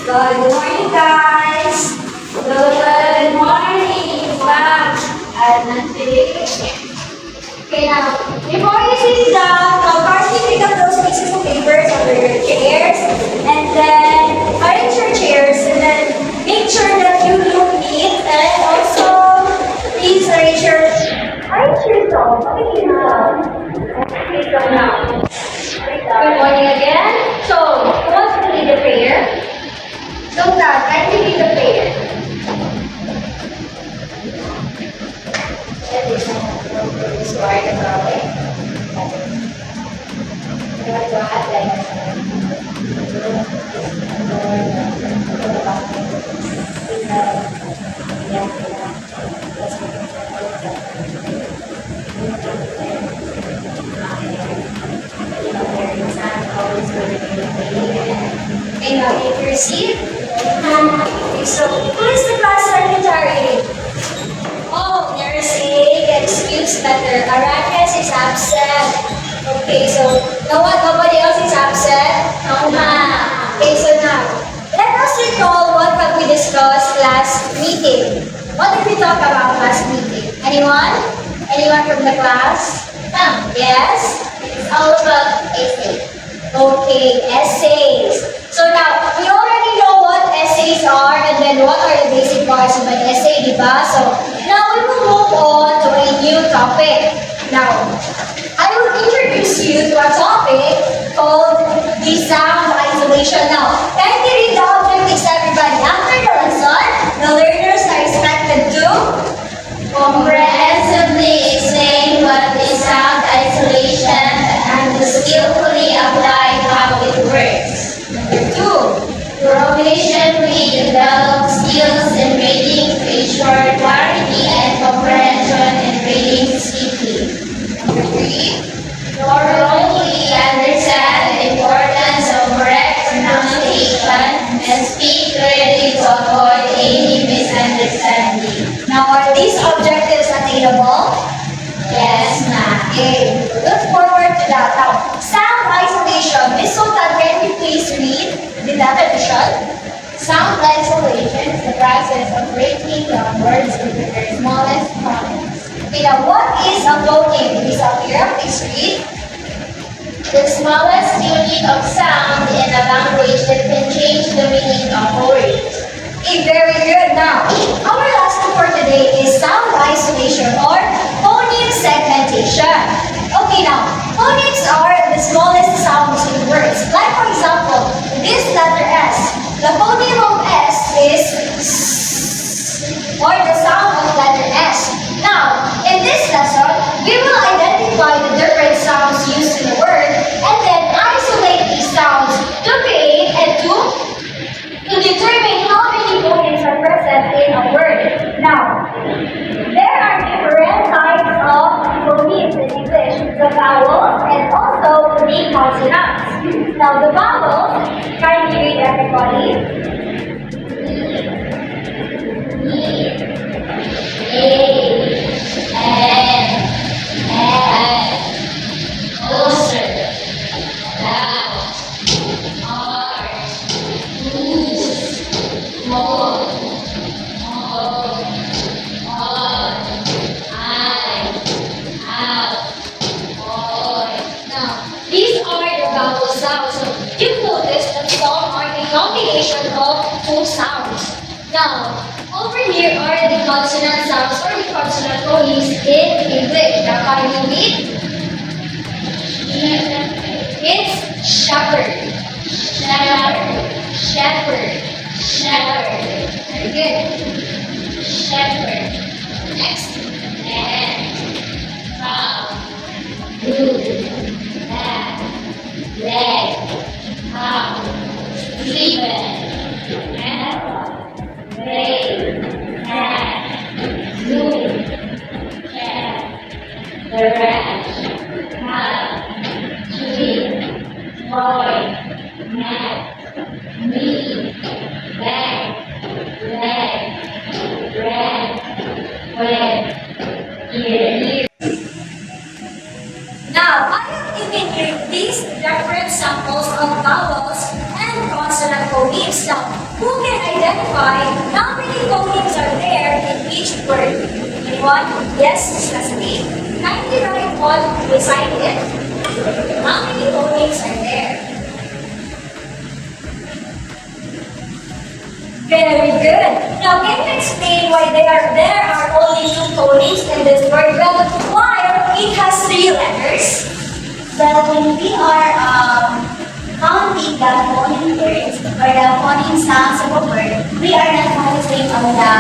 Good morning, guys. Good morning, ma'am. And okay, now, before you sit down, kindly pick up those pieces of papers under your chairs, and then arrange your chairs, and then make sure that you look neat, and also, please arrange yourself. Okay, so now, good morning again. So, who wants to lead the prayer? So that, kindly lead the prayer. Okay, now take your seat. Okay, so who is the class secretary? Oh, there's a excuse letter. Aracas is absent. Okay, so nobody else is absent? No, ma'am. Okay, so now, let us recall what have we discussed last meeting. What did we talk about last meeting? Anyone? Anyone from the class? Yes? It's all about essays. Okay, essays. So now, we already know what essays are and then what are the basic parts of an essay, diba? So, now we will move on to a new topic. Now, I will introduce you to a topic called the sound isolation. Now, kindly read the objectives, everybody. After the lesson, the learners are expected to comprehensively explain what is sound isolation and to skillfully apply how it works. Number 2, proficiently develop skills in reading to ensure clarity and comprehension in reading swiftly. Number 3, thoroughly understand the importance of correct pronunciation and speak clearly to avoid any misunderstanding. Now, are these objectives attainable? Yes, ma'am. Okay, look forward to that. Now, sound isolation. Miss Sultan, can you please read the definition? Sound isolation is the process of breaking down words into their smallest components. Okay, now what is a phoneme? Miss Alvira, please read. The smallest unit of sound in a language that can change the meaning of a word. Okay, very good. Now, our last tool for today is sound isolation or phoneme segmentation. Okay, now, phonemes are the smallest sounds in words. Like, for example, this letter S. The phoneme of S is S, or the sound of letter S. Now, in this lesson, we will identify the different sounds used in the word and then isolate these sounds to create and to determine how many phonemes are present in a word. Now, there are different types of phonemes in English, the vowels and also the consonants. Now, the vowels, kindly read everybody. Of two sounds. Now, over here are the consonant sounds or the consonant phonemes in English. Now, can you read? It's shepherd, shepherd, Very good. Shepherd. Next. Cow. Blue. Leg. Cow. Sleeping. The rash, hat, tree, boy, mat, me, bag, leg, red, wet, ear. Now, I have given you these different samples of vowels and consonant phonemes. Now, who identify how many phonemes are there in each word. Anyone? Yes, Miss Leslie. Kindly write what beside it. How many phonemes are there? Very good. Now, can you explain why there are only two phonemes in this word? Well, while it has three letters. Well, when we are counting the phoneme words or the phoneme sounds of a word, we are not focusing on the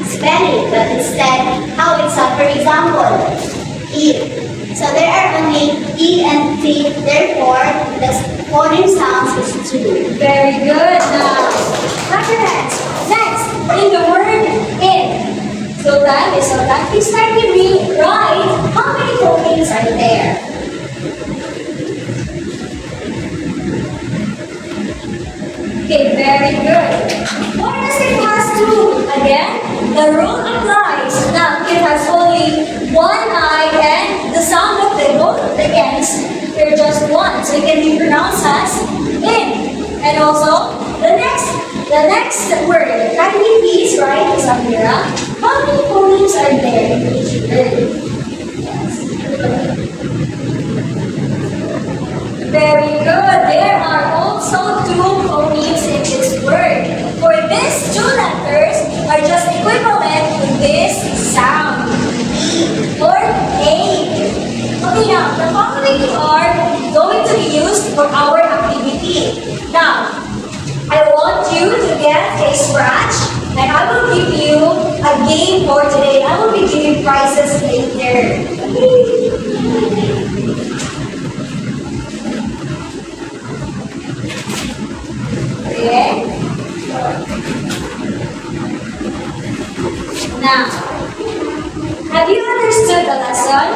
spelling, but instead how it sounds. For example, E. So there are only E and T, therefore the phoneme sounds is 2. Very good. Now, clap your hands. Next, in the word in. So that is so that please start to write how many phonemes are there. Okay, very good. What does it has to? Again, the rule applies. Now, it has only one I and the sound of the both of the ends, they're just one. So it can be pronounced as in. And also, the next word. Kindly please write, Samira, how many phonemes are there in each word? Very good. There are also two phonemes in this word. For these two letters are just equivalent to this sound. E or A. Okay, now the following are going to be used for our activity. Now, I want you to get a scratch and I will give you a game for today. I will be giving prizes later. Okay. Now, have you understood the lesson?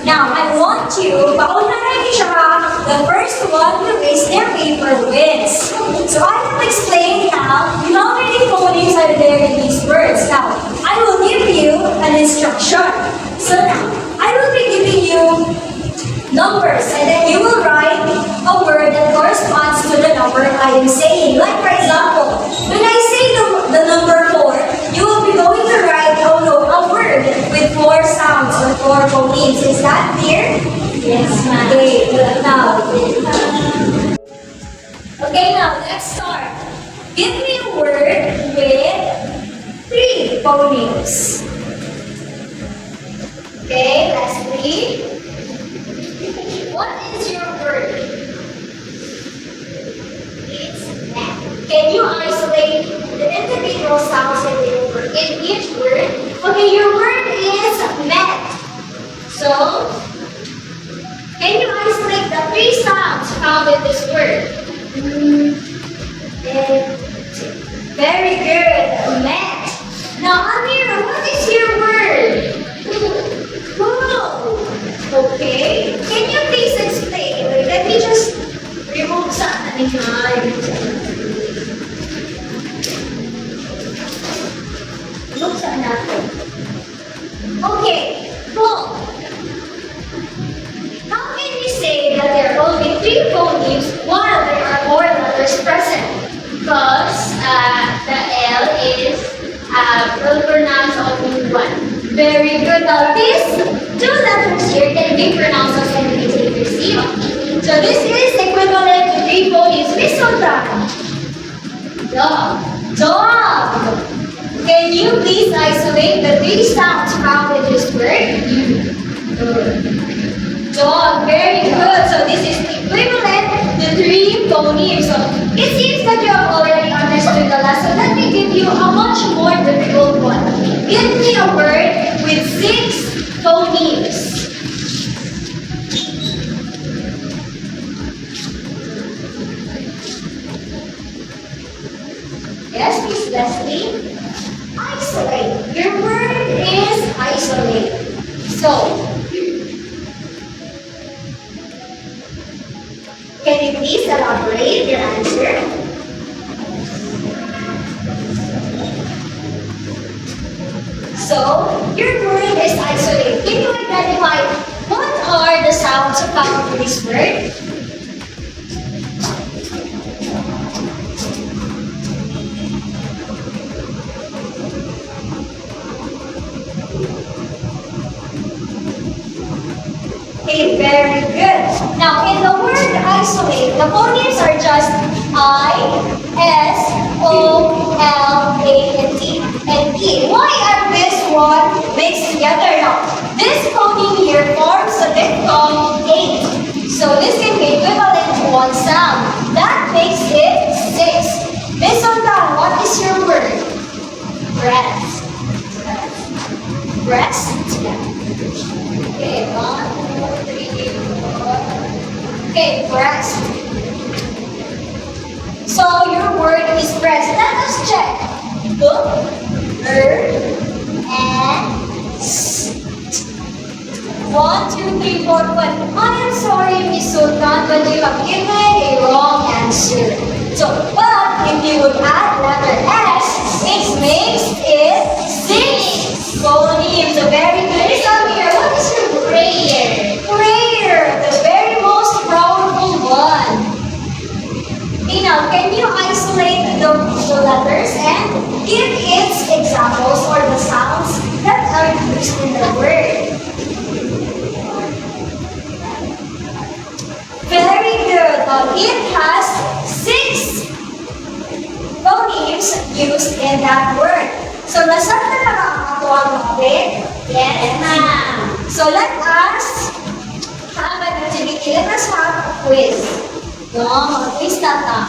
Now, I want you, paunahin siya, the first one to raise their paper wins. So I will explain now how many phonemes are there in these words. Now, I will give you an instruction. So now, I will be giving you numbers and then you will write a word that corresponds to the number I am saying. Like for example, when I say the number 4, you will be going to write a word with 4 sounds or 4 phonemes. Is that clear? Yes, ma'am. Okay, now let's start. Give me a word with 3 phonemes. Okay, that's 3. What is your word? It's that. Can you isolate the individual sounds in each word? Okay, your word is met. So, can you isolate the 3 sounds found in this word? Very good, met. Now, Amira, what is your word? Cool. Okay. Can you please explain? Let me just remove something. Look sa natin. Okay. Cool. How can we say that there are only 3 phonemes while there are 4 letters present? Because the L is will pronounce only one. Very good. Now, these 2 letters here can be pronounced as indicative C. So this is equivalent to 3 phonemes. Miss Sandra. Dog. Dog. Can you please isolate the 3 sounds found in this word? Dog. Very good. So this is equivalent to 3 phonemes. So it seems that you have already understood the lesson. Let me give you a much more difficult one. Give me a word with 6 phonemes. Yes, Miss Leslie? Isolate. Your word is isolate. So, can you please elaborate your answer? So, your word is isolate. Can you identify what are the sounds found in this word? The phonemes are just I, S, O, L, A, and T, and E. Why are this one mixed together now? This phoneme here forms a diphthong 8. So this can be equivalent to one sound. That makes it 6. Miss Ondan, what is your word? Breast. Breast? Okay, 1, 2, 3, 4. Okay, breast. So your word is breast. Let us check. B, and S. 1, 2, 3, 4, 5. I am sorry, Miss Sultan, but you have given a wrong answer. So, but if you would add letter S, it makes it 6 phonemes. So very good. Miss Amir, what is your Prayer. prayer? The very most powerful one. Okay, now, can you isolate the letters and give its examples or the sounds that are used in the word? Very good. Now, it has 6 phonemes used in that word. So, nasaan na lang ang aktuang topic? Yes, ma'am. So, let us have an activity. Let us have a quiz. No, quiz na ta.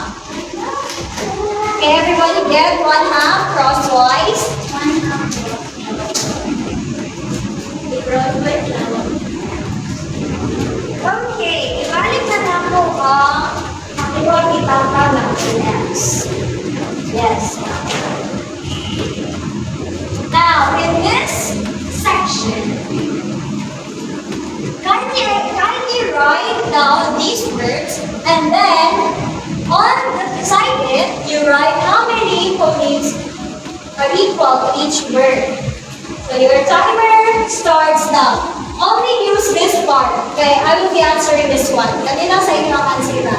Okay, everybody get 1/2 crosswise. Okay, ibalik na lang po ang makipagkita ng finance. Yes. Now, in this section, kindly write down these words and then on the side it, you write how many phonemes are equal to each word. So your timer starts now. Only use this part. Okay, I will be answering this one. Kanina sa inyo ang answer na.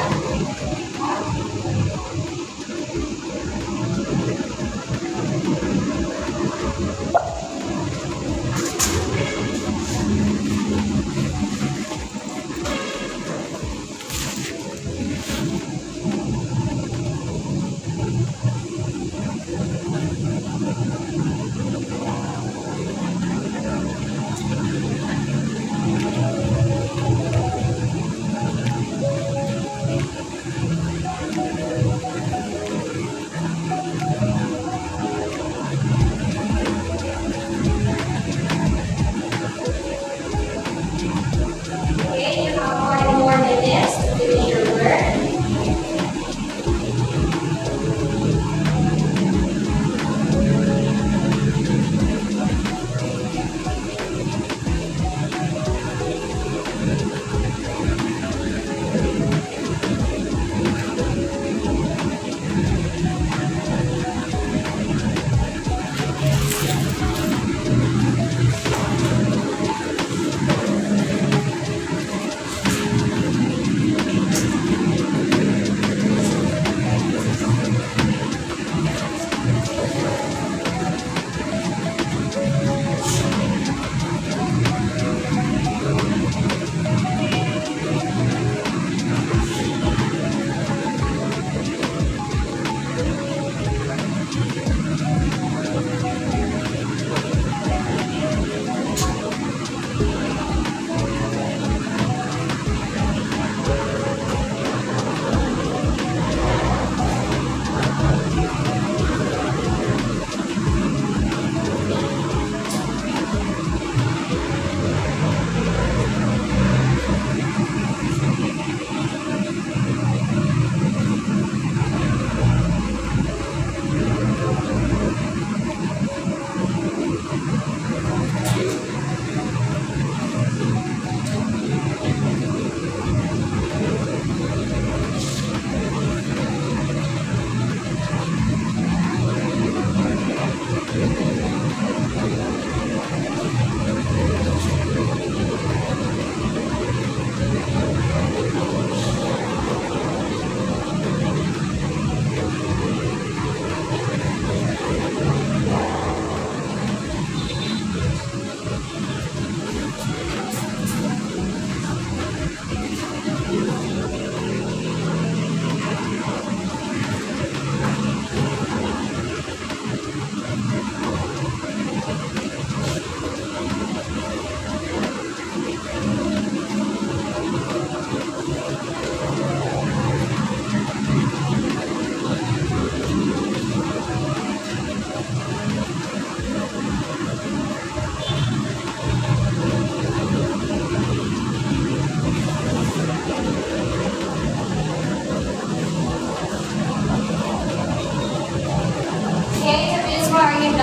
Okay, you have 5 more minutes to finish your work.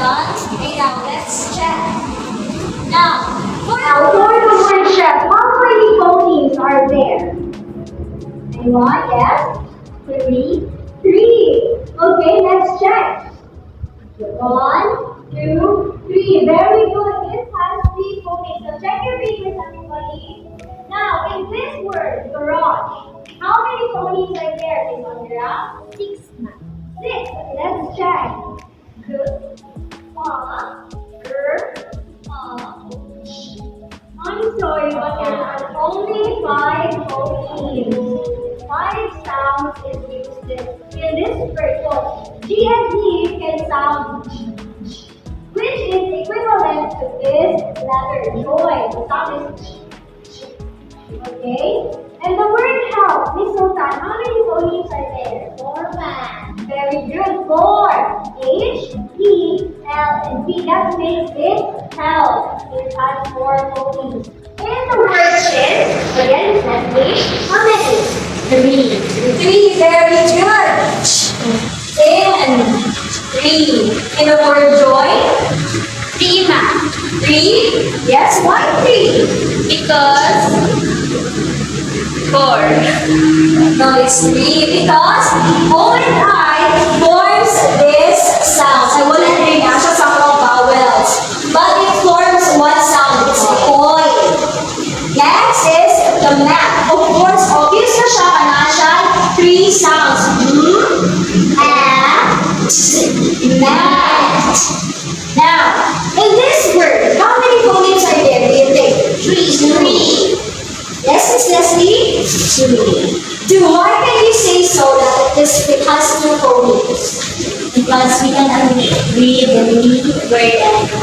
done? Okay, now let's check. Now, for the word chef, how many phonemes are there? Anyone? Yes? Three? Three. Okay, let's check. One, two, three. Very good. This has three phonemes. So check your papers, everybody. Now, in this word, garage, how many phonemes are there, Miss Andrea? Six. Six. Okay, let's check. Good. I'm sorry, but there are only five phonemes. Five sounds is used in this word. So G and D can sound G, which is equivalent to this letter joy. The sound is G. Okay? And the word help, Miss Sultan, how many phonemes are there? Four, man. Very good. Four. H, E, L, and B. That makes it help. It has four phonemes. And the word is, again, let's see, how many? three. Three, very good. And three. In the word joy? Three, ma'am. Three? Yes, why three? Because 4. No, it's three because O and I forms this sound. I wouldn't rin siya sa mga vowels. But it forms one sound. It's koi. Next is the map. Of course, obvious na siya. Kana siya three sounds. Mat. Now, in this word, how many phonemes are there? Do you think? Three. Yes, Miss Leslie? Two. Why can you say so that it has two phonemes? Because we can only read the me word and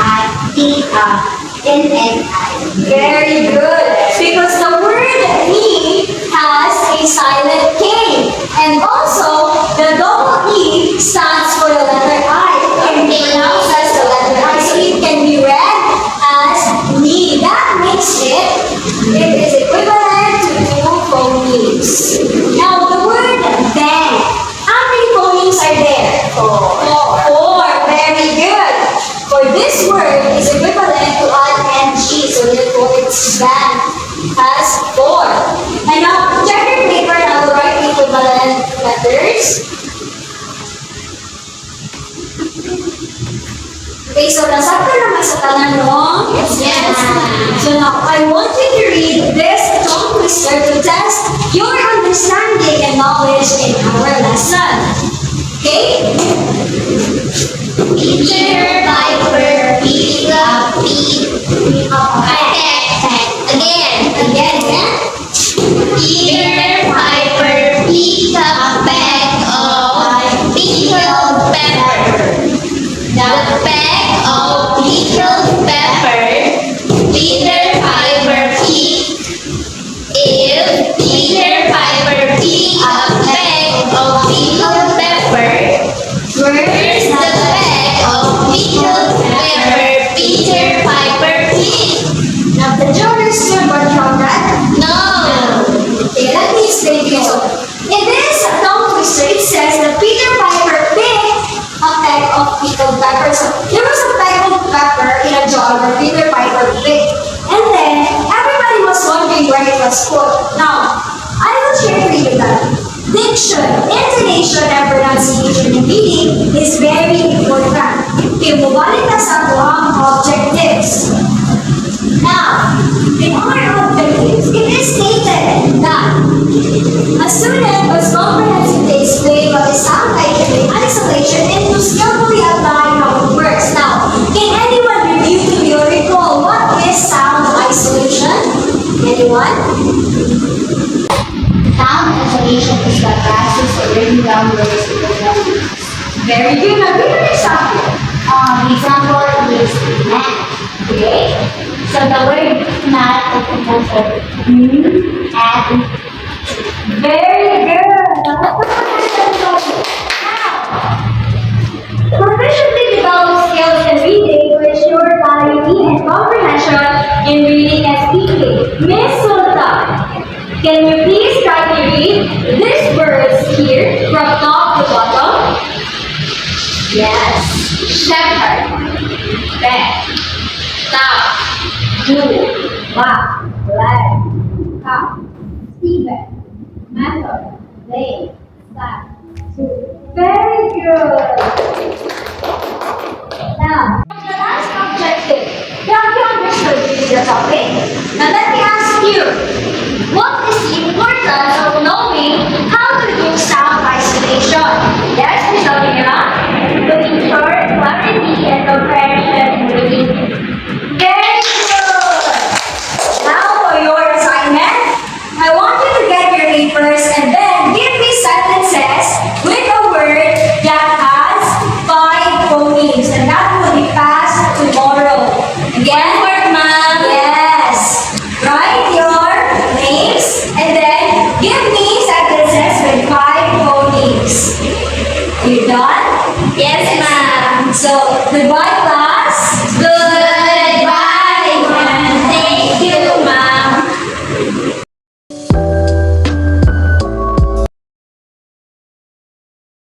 N and I. Very good. Because the word me has a silent K. And also, the double E stands for the letter I. It can be pronounced as the letter I. So it can be read as me. That makes it is equivalent to two phonemes. Now, the word then. How many phonemes are there? Four. Very good. For this word is equivalent to add NG. So therefore, it's then has four. And now, check your paper and I will write equivalent letters. Okay, so nasakta naman sa tanan no? Yes. So now, I want you to read this tongue twister to test your understanding and knowledge in our lesson. Okay? Peter, Piper, Pizza, Pig, Peck. Again. Peter, Piper, Pizza, Peck of pickled pepper. The peck of pickled pepper, Peter, Piper, Pig. If Peter, Piper, Pig a peck of pickled pepper, where's the peck of pickled pepper Peter, Piper, Pig? Now, did you understand what from that? No. Okay, let me explain to you. So, in this tongue twister, it says that Peter Piper picked a peck of pickled pepper. So, there was a peck of pepper in a jar where Peter Piper picked. And then, everybody was wondering where it was put. Now, I will share with you that diction, intonation, and pronunciation in reading is very important. Okay, mubalik na sa ang objectives. Now, in our objectives, it is stated that a student must comprehensively explain what is sound isolation and to skillfully apply how it works. Now, can anyone review to me or recall what is sound isolation? Anyone? Sound isolation is the process of breaking down words into numbers. Very good. Now, give an example. Example is mat. Okay? So the word mat is composed of and Very good. Now, proficiently developed skills in reading to ensure clarity and comprehension in reading and speaking. Miss Sultan, can you please try to read these words here from top to bottom? yes. Shepherd. Bed. Stop. Do, laugh, leg, cup, Steven, method, they, that, to. Very good. Now, The last objective. Have you understood the topic? Now let me ask you, what is the importance of knowing how to do sound isolation? Yes, Ms. Alvira? To ensure clarity and comprehension in reading. Very good! Now for your assignment, I want you to get your papers and then give me sentences with a word that has 5 phonemes, and that will be passed tomorrow. Again, word, ma'am. Yes. Write your names and then give me sentences with 5 phonemes. You done? Yes, ma'am. So, goodbye